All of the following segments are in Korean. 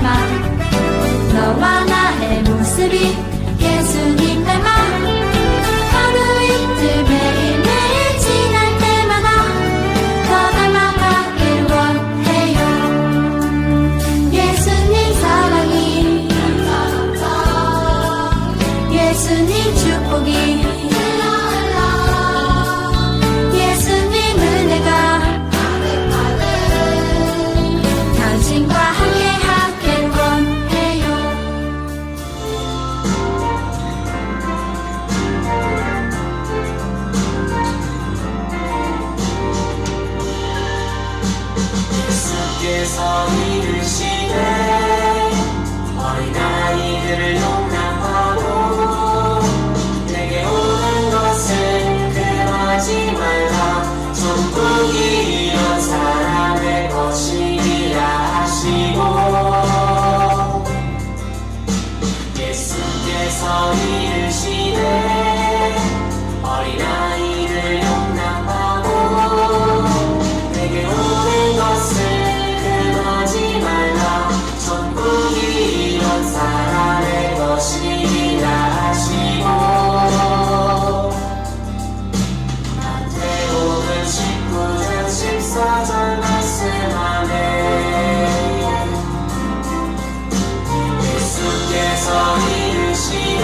닮아 너와 나의 모습이 예수님 닮아 하루 이틀 매일매일 지날 때마다 더 닮아가길 원해요. 예수님 사랑이 예수님 축복이 예수님 은혜가 당신과 함께 하길 원해요. 예수께서 이르시되 어린아이들을 용납하고 내게 오는 것을 금하지 말라. 천국이 이런 사람의 것이리라 하시고 예수께서 이르시되 어린아이를 용납하고 내게 오는 것을 금하지 말라. 천국이 이런 사람의 것이라 하시고 마태복음 19장 14절 말씀하네. 예수께서 이르시되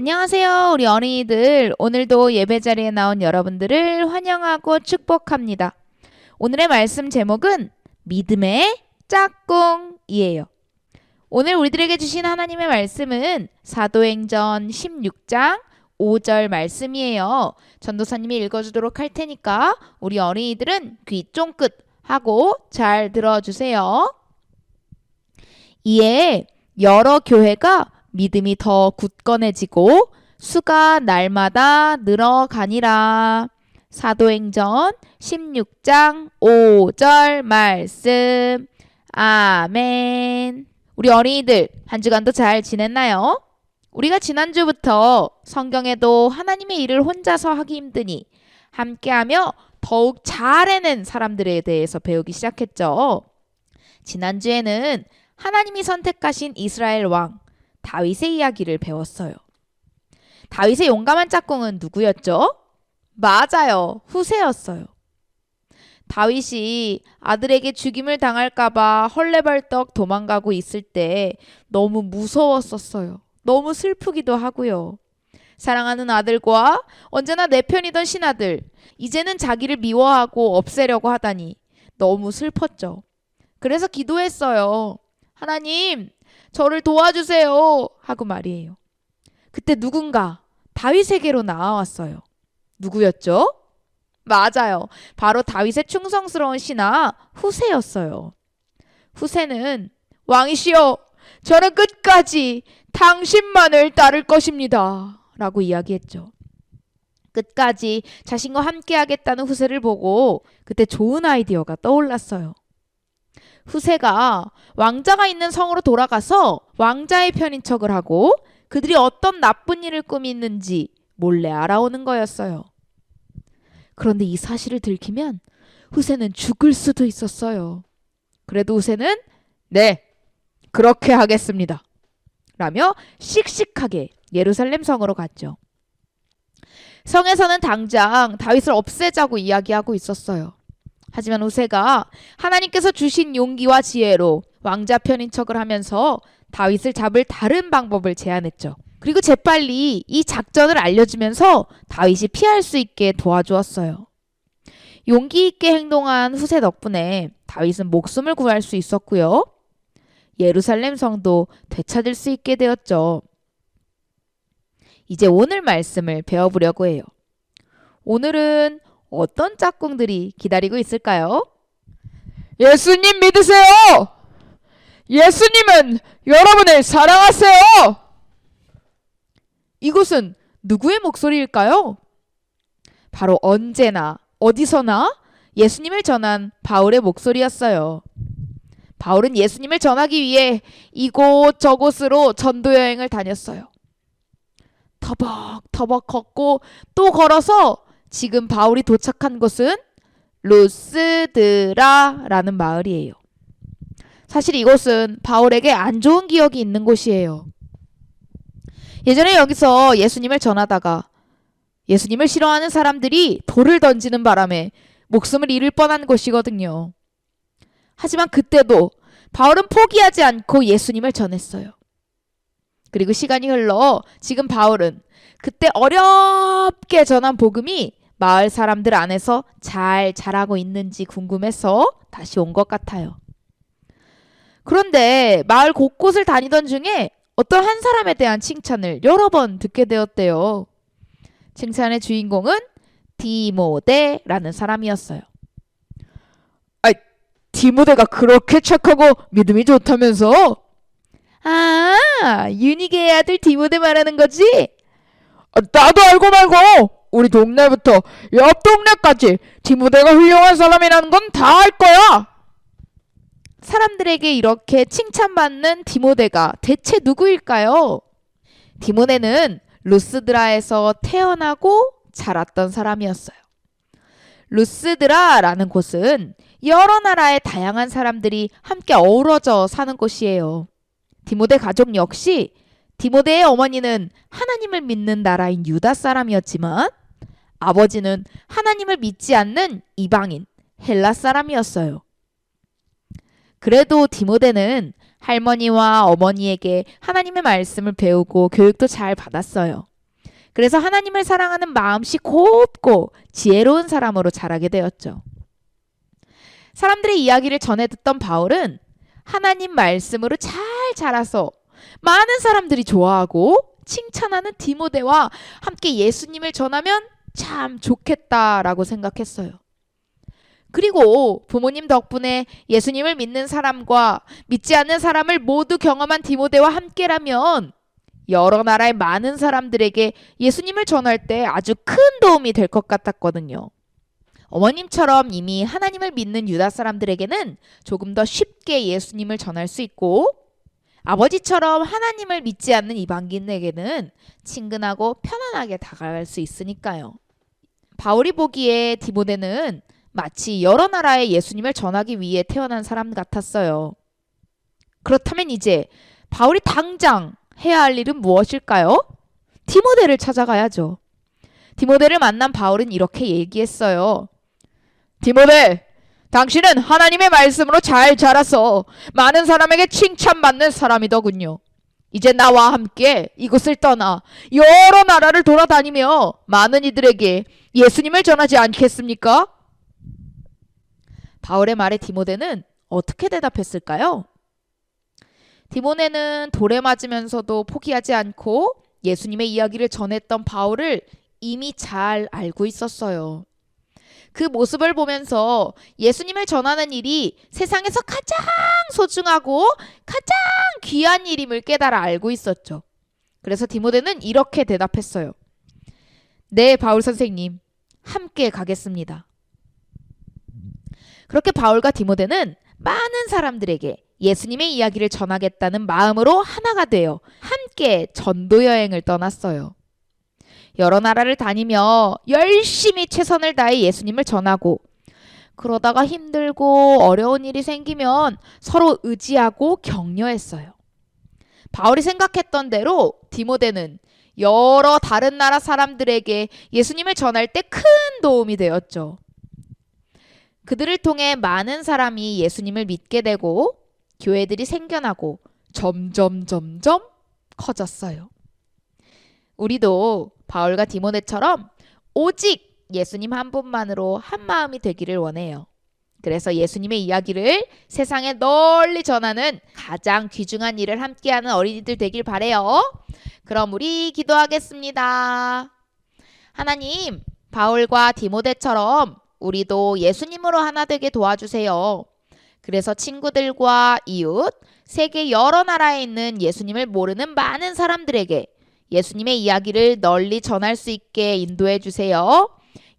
안녕하세요, 우리 어린이들. 오늘도 예배 자리에 나온 여러분들을 환영하고 축복합니다. 오늘의 말씀 제목은 믿음의 짝꿍이에요. 오늘 우리들에게 주신 하나님의 말씀은 사도행전 16장 5절 말씀이에요. 전도사님이 읽어주도록 할 테니까 우리 어린이들은 귀 쫑긋 하고 잘 들어주세요. 이에 여러 교회가 믿음이 더 굳건해지고 수가 날마다 늘어가니라. 사도행전 16장 5절 말씀. 아멘. 우리 어린이들 한 주간도 잘 지냈나요? 우리가 지난주부터 성경에도 하나님의 일을 혼자서 하기 힘드니 함께하며 더욱 잘 해낸 사람들에 대해서 배우기 시작했죠. 지난주에는 하나님이 선택하신 이스라엘 왕 다윗의 이야기를 배웠어요. 다윗의 용감한 짝꿍은 누구였죠? 맞아요. 후세였어요. 다윗이 아들에게 죽임을 당할까봐 헐레벌떡 도망가고 있을 때 너무 무서웠었어요. 너무 슬프기도 하고요. 사랑하는 아들과 언제나 내 편이던 신하들, 이제는 자기를 미워하고 없애려고 하다니 너무 슬펐죠. 그래서 기도했어요. 하나님, 저를 도와주세요 하고 말이에요. 그때 누군가 다윗에게로 나와왔어요. 누구였죠? 맞아요. 바로 다윗의 충성스러운 신하 후세였어요. 후세는 왕이시여, 저는 끝까지 당신만을 따를 것입니다 라고 이야기했죠. 끝까지 자신과 함께하겠다는 후세를 보고 그때 좋은 아이디어가 떠올랐어요. 후세가 왕자가 있는 성으로 돌아가서 왕자의 편인 척을 하고 그들이 어떤 나쁜 일을 꾸미는지 몰래 알아오는 거였어요. 그런데 이 사실을 들키면 후세는 죽을 수도 있었어요. 그래도 후세는 네, 그렇게 하겠습니다 라며 씩씩하게 예루살렘 성으로 갔죠. 성에서는 당장 다윗을 없애자고 이야기하고 있었어요. 하지만 후세가 하나님께서 주신 용기와 지혜로 왕자 편인 척을 하면서 다윗을 잡을 다른 방법을 제안했죠. 그리고 재빨리 이 작전을 알려주면서 다윗이 피할 수 있게 도와주었어요. 용기 있게 행동한 후세 덕분에 다윗은 목숨을 구할 수 있었고요. 예루살렘 성도 되찾을 수 있게 되었죠. 이제 오늘 말씀을 배워보려고 해요. 오늘은 어떤 짝꿍들이 기다리고 있을까요? 예수님 믿으세요! 예수님은 여러분을 사랑하세요! 이곳은 누구의 목소리일까요? 바로 언제나 어디서나 예수님을 전한 바울의 목소리였어요. 바울은 예수님을 전하기 위해 이곳저곳으로 전도 여행을 다녔어요. 터벅터벅 걷고 또 걸어서 지금 바울이 도착한 곳은 루스드라라는 마을이에요. 사실 이곳은 바울에게 안 좋은 기억이 있는 곳이에요. 예전에 여기서 예수님을 전하다가 예수님을 싫어하는 사람들이 돌을 던지는 바람에 목숨을 잃을 뻔한 곳이거든요. 하지만 그때도 바울은 포기하지 않고 예수님을 전했어요. 그리고 시간이 흘러 지금 바울은 그때 어렵게 전한 복음이 마을 사람들 안에서 잘 자라고 있는지 궁금해서 다시 온 것 같아요. 그런데 마을 곳곳을 다니던 중에 어떤 한 사람에 대한 칭찬을 여러 번 듣게 되었대요. 칭찬의 주인공은 디모데라는 사람이었어요. 디모데가 그렇게 착하고 믿음이 좋다면서? 아, 유니게의 아들 디모데 말하는 거지? 나도 알고 말고 우리 동네부터 옆 동네까지 디모데가 훌륭한 사람이라는 건 다 알 거야. 사람들에게 이렇게 칭찬받는 디모데가 대체 누구일까요? 디모데는 루스드라에서 태어나고 자랐던 사람이었어요. 루스드라라는 곳은 여러 나라의 다양한 사람들이 함께 어우러져 사는 곳이에요. 디모데 가족 역시 디모데의 어머니는 하나님을 믿는 나라인 유다 사람이었지만 아버지는 하나님을 믿지 않는 이방인 헬라 사람이었어요. 그래도 디모데는 할머니와 어머니에게 하나님의 말씀을 배우고 교육도 잘 받았어요. 그래서 하나님을 사랑하는 마음씨 곱고 지혜로운 사람으로 자라게 되었죠. 사람들의 이야기를 전해 듣던 바울은 하나님 말씀으로 잘 자라서 많은 사람들이 좋아하고 칭찬하는 디모데와 함께 예수님을 전하면 참 좋겠다라고 생각했어요. 그리고 부모님 덕분에 예수님을 믿는 사람과 믿지 않는 사람을 모두 경험한 디모데와 함께라면 여러 나라의 많은 사람들에게 예수님을 전할 때 아주 큰 도움이 될 것 같았거든요. 어머님처럼 이미 하나님을 믿는 유다 사람들에게는 조금 더 쉽게 예수님을 전할 수 있고, 아버지처럼 하나님을 믿지 않는 이방인에게는 친근하고 편안하게 다가갈 수 있으니까요. 바울이 보기에 디모데는 마치 여러 나라에 예수님을 전하기 위해 태어난 사람 같았어요. 그렇다면 이제 바울이 당장 해야 할 일은 무엇일까요? 디모데를 찾아가야죠. 디모데를 만난 바울은 이렇게 얘기했어요. 디모데, 당신은 하나님의 말씀으로 잘 자라서 많은 사람에게 칭찬받는 사람이더군요. 이제 나와 함께 이곳을 떠나 여러 나라를 돌아다니며 많은 이들에게 예수님을 전하지 않겠습니까? 바울의 말에 디모데는 어떻게 대답했을까요? 디모데는 돌에 맞으면서도 포기하지 않고 예수님의 이야기를 전했던 바울을 이미 잘 알고 있었어요. 그 모습을 보면서 예수님을 전하는 일이 세상에서 가장 소중하고 가장 귀한 일임을 깨달아 알고 있었죠. 그래서 디모데는 이렇게 대답했어요. 네, 바울 선생님, 함께 가겠습니다. 그렇게 바울과 디모데는 많은 사람들에게 예수님의 이야기를 전하겠다는 마음으로 하나가 되어 함께 전도 여행을 떠났어요. 여러 나라를 다니며 열심히 최선을 다해 예수님을 전하고, 그러다가 힘들고 어려운 일이 생기면 서로 의지하고 격려했어요. 바울이 생각했던 대로 디모데는 여러 다른 나라 사람들에게 예수님을 전할 때 큰 도움이 되었죠. 그들을 통해 많은 사람이 예수님을 믿게 되고 교회들이 생겨나고 점점 커졌어요. 우리도 바울과 디모데처럼 오직 예수님 한 분만으로 한 마음이 되기를 원해요. 그래서 예수님의 이야기를 세상에 널리 전하는 가장 귀중한 일을 함께하는 어린이들 되길 바래요. 그럼 우리 기도하겠습니다. 하나님, 바울과 디모데처럼 우리도 예수님으로 하나 되게 도와주세요. 그래서 친구들과 이웃, 세계 여러 나라에 있는 예수님을 모르는 많은 사람들에게 예수님의 이야기를 널리 전할 수 있게 인도해 주세요.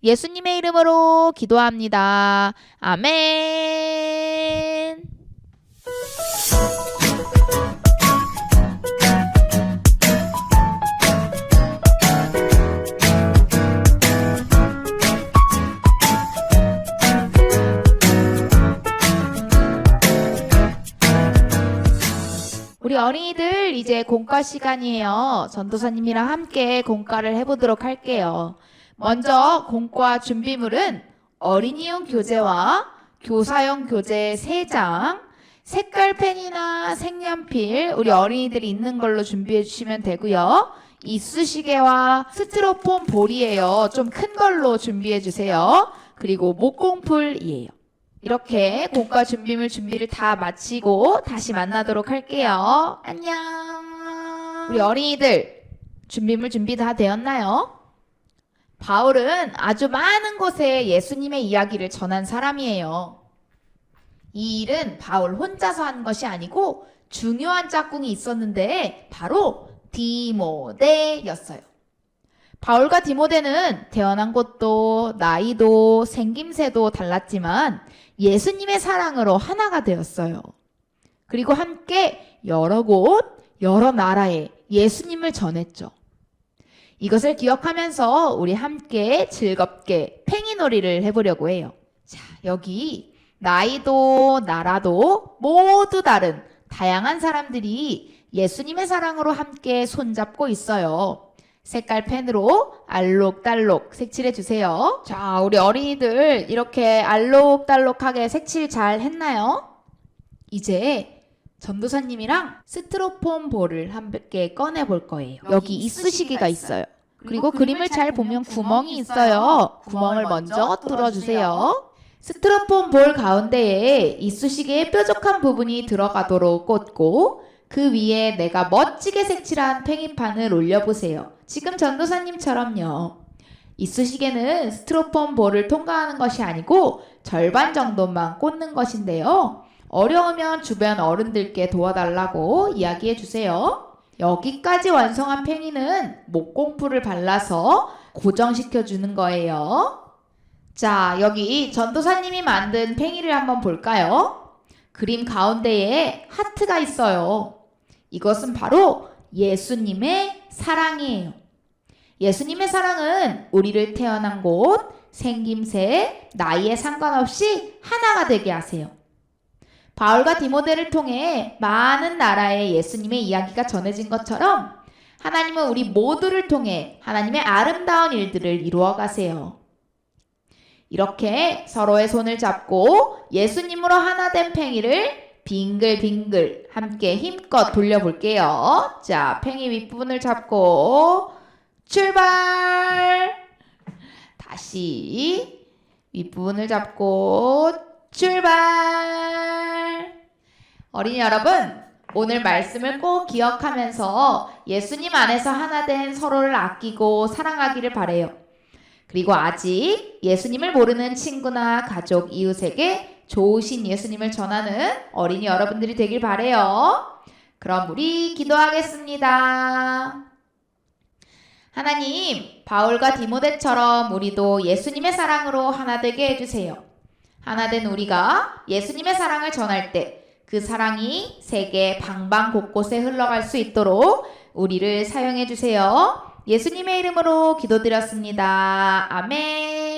예수님의 이름으로 기도합니다. 아멘. 우리 어린이들 이제 공과 시간이에요. 전도사님이랑 함께 공과를 해보도록 할게요. 먼저 공과 준비물은 어린이용 교재와 교사용 교재 3장, 색깔 펜이나 색연필 우리 어린이들이 있는 걸로 준비해 주시면 되고요. 이쑤시개와 스티로폼 볼이에요. 좀 큰 걸로 준비해 주세요. 그리고 목공풀이에요. 이렇게 공과 준비물 준비를 다 마치고 다시 만나도록 할게요. 안녕. 우리 어린이들 준비물 준비 다 되었나요? 바울은 아주 많은 곳에 예수님의 이야기를 전한 사람이에요. 이 일은 바울 혼자서 한 것이 아니고 중요한 짝꿍이 있었는데 바로 디모데였어요. 바울과 디모데는 태어난 곳도 나이도 생김새도 달랐지만 예수님의 사랑으로 하나가 되었어요. 그리고 함께 여러 곳, 여러 나라에 예수님을 전했죠. 이것을 기억하면서 우리 함께 즐겁게 팽이놀이를 해보려고 해요. 자, 여기 나이도 나라도 모두 다른 다양한 사람들이 예수님의 사랑으로 함께 손잡고 있어요. 색깔 펜으로 알록달록 색칠해 주세요. 자, 우리 어린이들 이렇게 알록달록하게 색칠 잘 했나요? 이제 전도사님이랑 스티로폼 볼을 함께 꺼내 볼 거예요. 여기 이쑤시개가 있어요. 그리고 그림을 잘 보면 구멍이 있어요. 구멍을 먼저 뚫어주세요. 스티로폼 볼 가운데에 이쑤시개의 뾰족한 부분이 들어가도록 꽂고 그 위에 내가 멋지게 색칠한 팽이판을 올려보세요. 지금 전도사님처럼요. 이쑤시개는 스티로폼 볼을 통과하는 것이 아니고 절반 정도만 꽂는 것인데요. 어려우면 주변 어른들께 도와달라고 이야기해 주세요. 여기까지 완성한 팽이는 목공풀을 발라서 고정시켜 주는 거예요. 자, 여기 전도사님이 만든 팽이를 한번 볼까요? 그림 가운데에 하트가 있어요. 이것은 바로 예수님의 사랑이에요. 예수님의 사랑은 우리를 태어난 곳, 생김새, 나이에 상관없이 하나가 되게 하세요. 바울과 디모데를 통해 많은 나라의 예수님의 이야기가 전해진 것처럼 하나님은 우리 모두를 통해 하나님의 아름다운 일들을 이루어 가세요. 이렇게 서로의 손을 잡고 예수님으로 하나 된 팽이를 빙글빙글 함께 힘껏 돌려볼게요. 자, 팽이 윗부분을 잡고 출발! 다시 윗부분을 잡고 출발! 어린이 여러분, 오늘 말씀을 꼭 기억하면서 예수님 안에서 하나 된 서로를 아끼고 사랑하기를 바래요. 그리고 아직 예수님을 모르는 친구나 가족, 이웃에게 좋으신 예수님을 전하는 어린이 여러분들이 되길 바래요. 그럼 우리 기도하겠습니다. 하나님, 바울과 디모데처럼 우리도 예수님의 사랑으로 하나 되게 해주세요. 하나 된 우리가 예수님의 사랑을 전할 때 그 사랑이 세계 방방 곳곳에 흘러갈 수 있도록 우리를 사용해 주세요. 예수님의 이름으로 기도드렸습니다. 아멘.